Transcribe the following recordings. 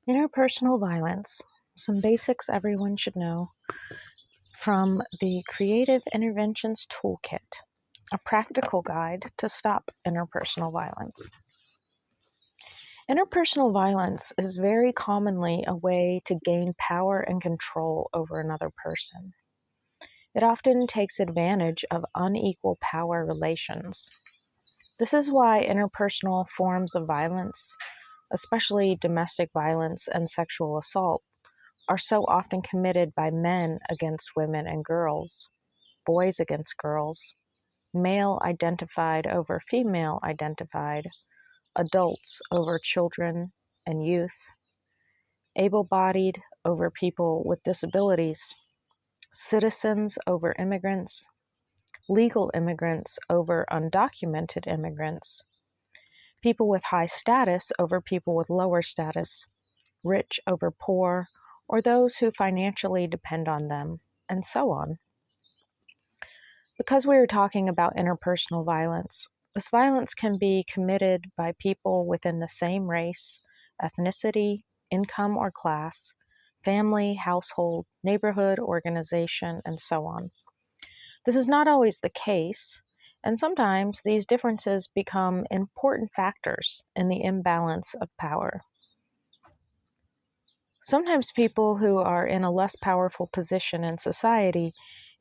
Interpersonal violence. Some basics everyone should know from the Creative Interventions Toolkit, a practical guide to stop interpersonal violence. Interpersonal violence is very commonly a way to gain power and control over another person. It often takes advantage of unequal power relations. This is why interpersonal forms of violence, especially domestic violence and sexual assault, are so often committed by men against women and girls, boys against girls, male identified over female identified, adults over children and youth, able-bodied over people with disabilities, citizens over immigrants, legal immigrants over undocumented immigrants, people with high status over people with lower status, rich over poor, or those who financially depend on them, and so on. Because we are talking about interpersonal violence, this violence can be committed by people within the same race, ethnicity, income or class, family, household, neighborhood, organization, and so on. This is not always the case, and sometimes these differences become important factors in the imbalance of power. Sometimes people who are in a less powerful position in society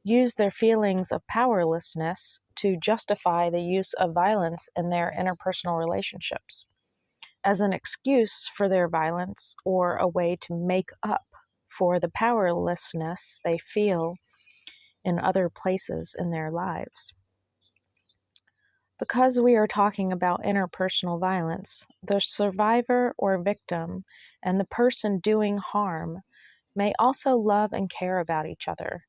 use their feelings of powerlessness to justify the use of violence in their interpersonal relationships as an excuse for their violence or a way to make up for the powerlessness they feel in other places in their lives. Because we are talking about interpersonal violence, the survivor or victim and the person doing harm may also love and care about each other,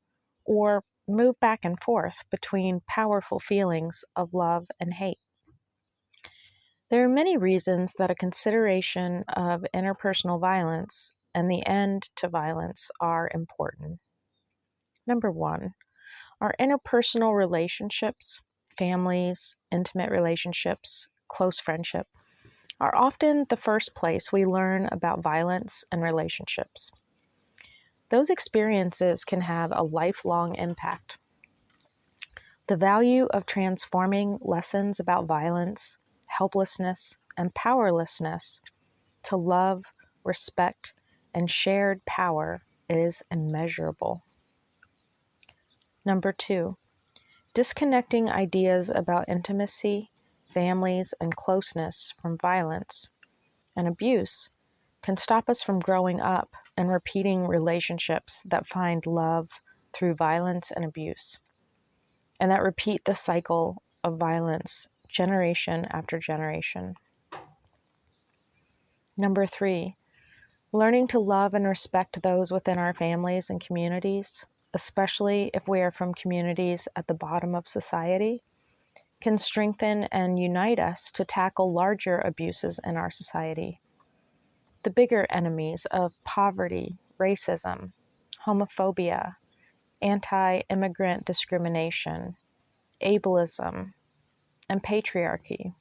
or move back and forth between powerful feelings of love and hate. There are many reasons that a consideration of interpersonal violence and the end to violence are important. Number one, our interpersonal relationships, families, intimate relationships, close friendship, are often the first place we learn about violence and relationships. Those experiences can have a lifelong impact. The value of transforming lessons about violence, helplessness, and powerlessness to love, respect, and shared power is immeasurable. Number two, disconnecting ideas about intimacy, families, and closeness from violence and abuse can stop us from growing up and repeating relationships that find love through violence and abuse, and that repeat the cycle of violence generation after generation. Number three, learning to love and respect those within our families and communities, especially if we are from communities at the bottom of society, can strengthen and unite us to tackle larger abuses in our society. The bigger enemies of poverty, racism, homophobia, anti-immigrant discrimination, ableism, and patriarchy.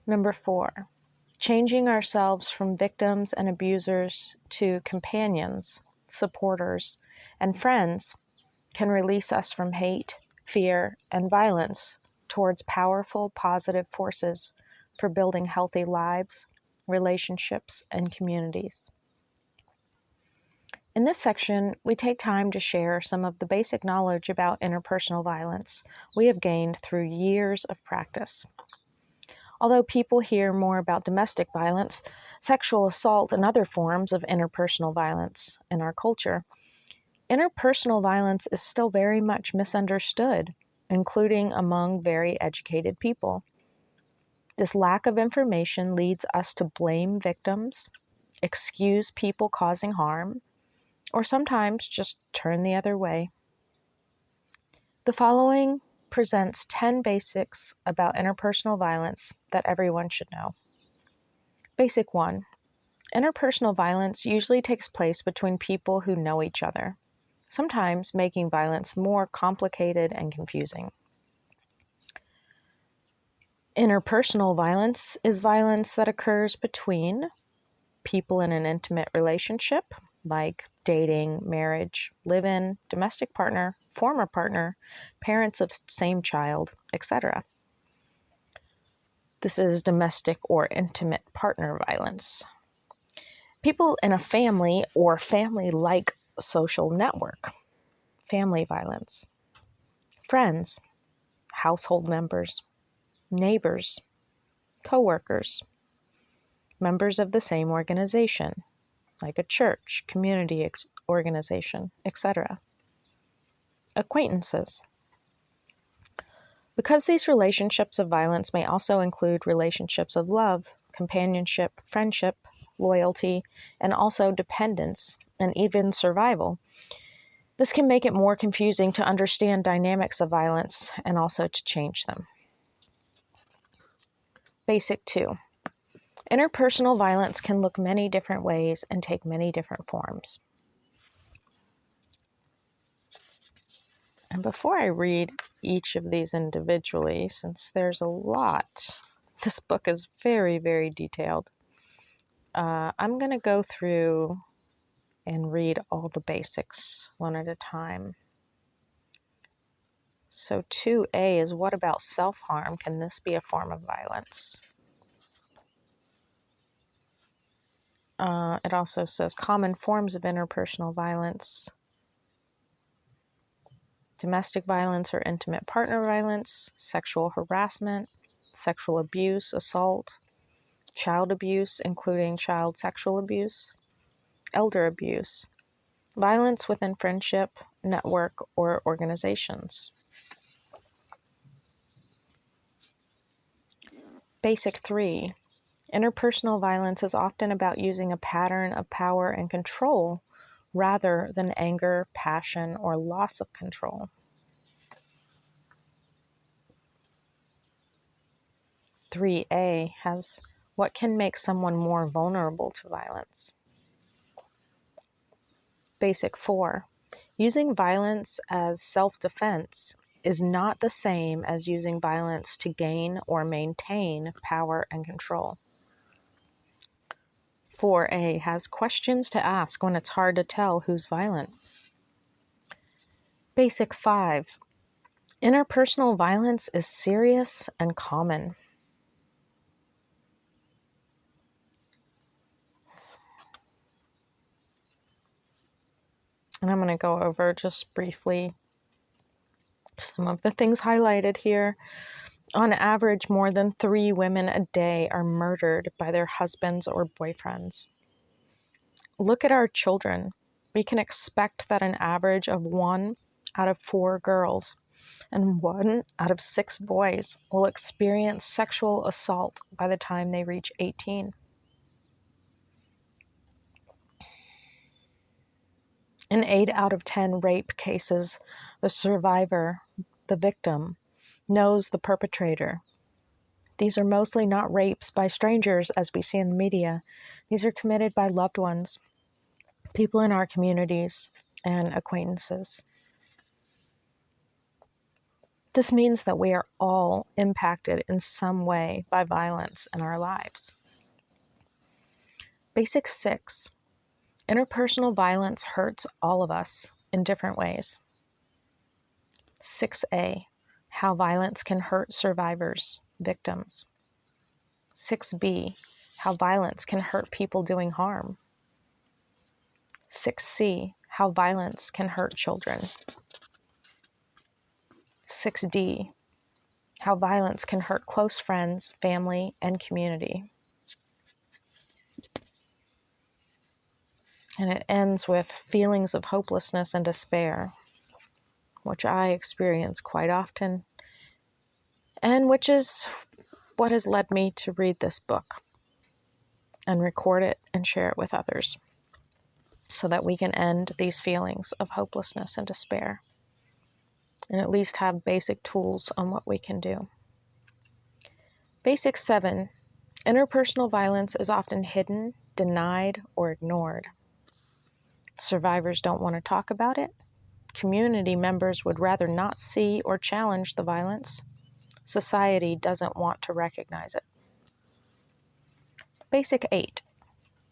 Number four, changing ourselves from victims and abusers to companions, supporters, and friends can release us from hate, fear, and violence towards powerful, positive forces for building healthy lives, relationships, and communities. In this section, we take time to share some of the basic knowledge about interpersonal violence we have gained through years of practice. Although people hear more about domestic violence, sexual assault, and other forms of interpersonal violence in our culture, interpersonal violence is still very much misunderstood, including among very educated people. This lack of information leads us to blame victims, excuse people causing harm, or sometimes just turn the other way. The following presents 10 basics about interpersonal violence that everyone should know. Basic 1. Interpersonal violence usually takes place between people who know each other, sometimes making violence more complicated and confusing. Interpersonal violence is violence that occurs between people in an intimate relationship, like dating, marriage, live-in, domestic partner, former partner, parents of same child, etc. This is domestic or intimate partner violence. People in a family or family-like social network, family violence. Friends, household members, neighbors, co-workers, members of the same organization, like a church, community organization, etc. Acquaintances. Because these relationships of violence may also include relationships of love, companionship, friendship, loyalty, and also dependence, and even survival, this can make it more confusing to understand dynamics of violence and also to change them. Basic 2. Interpersonal violence can look many different ways and take many different forms. And before I read each of these individually, since there's a lot, this book is very, very detailed. I'm going to go through and read all the basics one at a time. So 2A is, what about self-harm? Can this be a form of violence? It also says common forms of interpersonal violence: domestic violence or intimate partner violence, sexual harassment, sexual abuse, assault, child abuse, including child sexual abuse, elder abuse, violence within friendship, network, or organizations. Basic 3. Interpersonal violence is often about using a pattern of power and control rather than anger, passion, or loss of control. Three A has what can make someone more vulnerable to violence. Basic 4. Using violence as self-defense is not the same as using violence to gain or maintain power and control. 4A has questions to ask when it's hard to tell who's violent. Basic 5. Interpersonal violence is serious and common. And I'm going to go over just briefly some of the things highlighted here. On average, more than 3 women a day are murdered by their husbands or boyfriends. Look at our children. We can expect that an average of 1 out of 4 girls and 1 out of 6 boys will experience sexual assault by the time they reach 18. In 8 out of 10 rape cases, the survivor, the victim, knows the perpetrator. These are mostly not rapes by strangers, as we see in the media. These are committed by loved ones, people in our communities, and acquaintances. This means that we are all impacted in some way by violence in our lives. Basic 6. Interpersonal violence hurts all of us in different ways. 6A. How violence can hurt survivors, victims. 6B. How violence can hurt people doing harm. 6C. How violence can hurt children. 6D. How violence can hurt close friends, family, and community. And it ends with feelings of hopelessness and despair, which I experience quite often, and which is what has led me to read this book and record it and share it with others so that we can end these feelings of hopelessness and despair and at least have basic tools on what we can do. Basic 7. Interpersonal violence is often hidden, denied, or ignored. Survivors don't want to talk about it. Community members would rather not see or challenge the violence. society doesn't want to recognize it. Basic 8.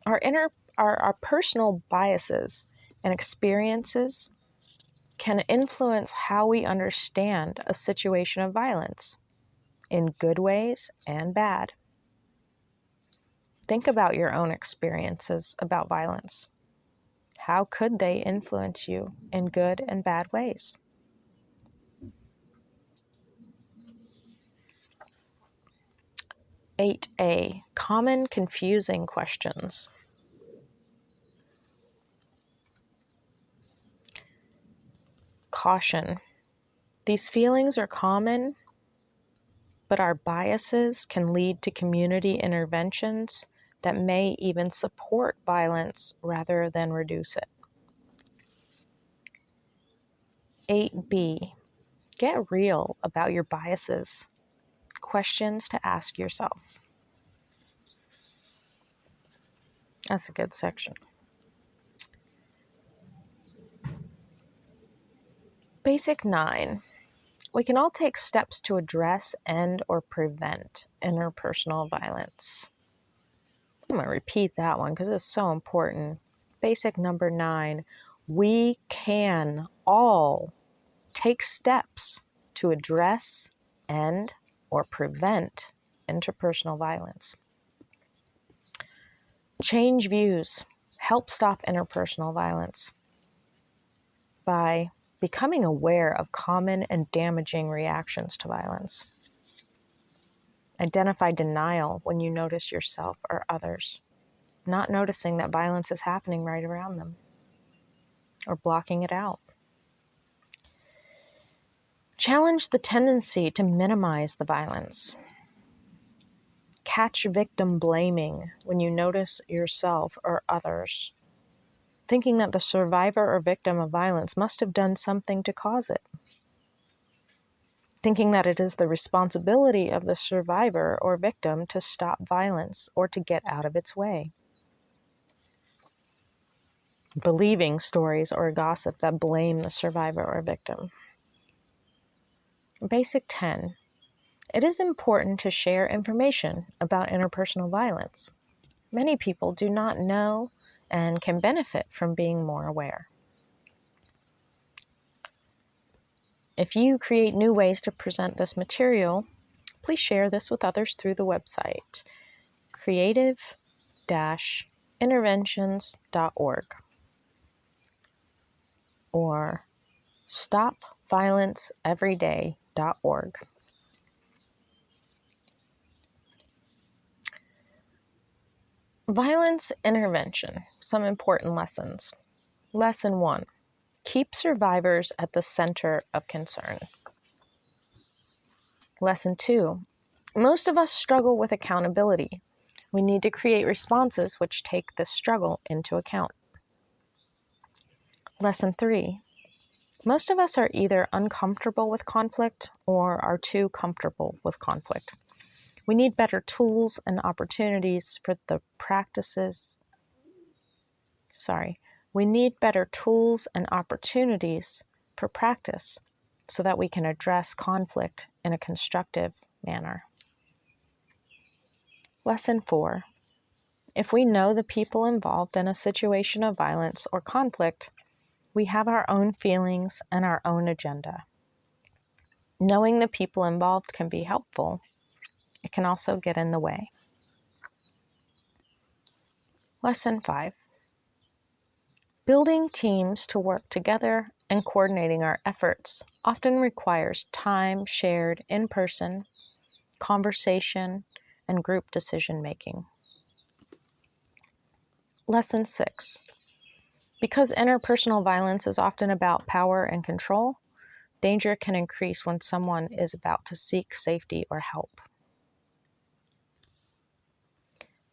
Our personal biases and experiences can influence how we understand a situation of violence, in good ways and bad. Think about your own experiences about violence. How could they influence you in good and bad ways? (8A) Common confusing questions. Caution. These feelings are common, but our biases can lead to community interventions that may even support violence rather than reduce it. 8B. Get real about your biases. Questions to ask yourself. That's a good section. Basic 9. We can all take steps to address, end, or prevent interpersonal violence. I'm going to repeat that one because it's so important. Basic number 9. We can all take steps to address, end, or prevent interpersonal violence. Change views. Help stop interpersonal violence by becoming aware of common and damaging reactions to violence. Identify denial when you notice yourself or others not noticing that violence is happening right around them or blocking it out. Challenge the tendency to minimize the violence. Catch victim blaming when you notice yourself or others thinking that the survivor or victim of violence must have done something to cause it. Thinking that it is the responsibility of the survivor or victim to stop violence or to get out of its way. Believing stories or gossip that blame the survivor or victim. Basic 10. It is important to share information about interpersonal violence. Many people do not know and can benefit from being more aware. If you create new ways to present this material, please share this with others through the website creative-interventions.org or stopviolenceeveryday.org. Violence intervention, some important lessons. Lesson 1, keep survivors at the center of concern. Lesson 2, most of us struggle with accountability. We need to create responses which take this struggle into account. Lesson 3, most of us are either uncomfortable with conflict or are too comfortable with conflict. We need better tools and opportunities for the practices. We need better tools and opportunities for practice so that we can address conflict in a constructive manner. Lesson 4. If we know the people involved in a situation of violence or conflict, we have our own feelings and our own agenda. Knowing the people involved can be helpful. It can also get in the way. Lesson 5. Building teams to work together and coordinating our efforts often requires time shared in person, conversation, and group decision-making. Lesson 6. Because interpersonal violence is often about power and control, danger can increase when someone is about to seek safety or help.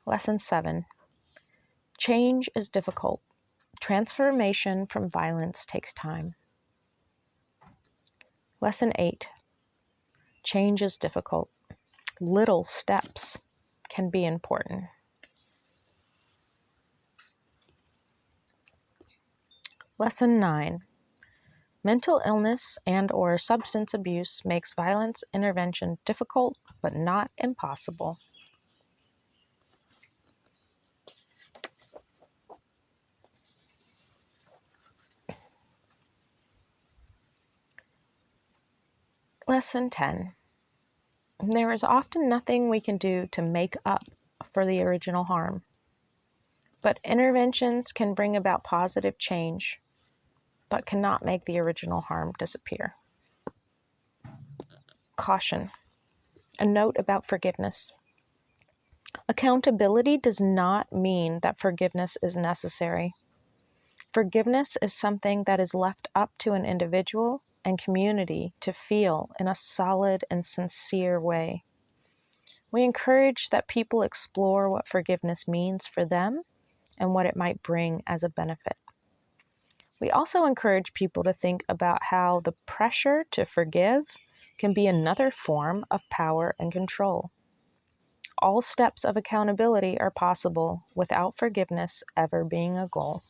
Lesson 7. Change is difficult. Transformation from violence takes time. Lesson 8. Change is difficult. Little steps can be important. Lesson 9. Mental illness and/or substance abuse makes violence intervention difficult but not impossible. Lesson 10. There is often nothing we can do to make up for the original harm, but interventions can bring about positive change, but cannot make the original harm disappear. Caution. A note about forgiveness. Accountability does not mean that forgiveness is necessary. Forgiveness is something that is left up to an individual and community to feel in a solid and sincere way. We encourage that people explore what forgiveness means for them and what it might bring as a benefit. We also encourage people to think about how the pressure to forgive can be another form of power and control. All steps of accountability are possible without forgiveness ever being a goal.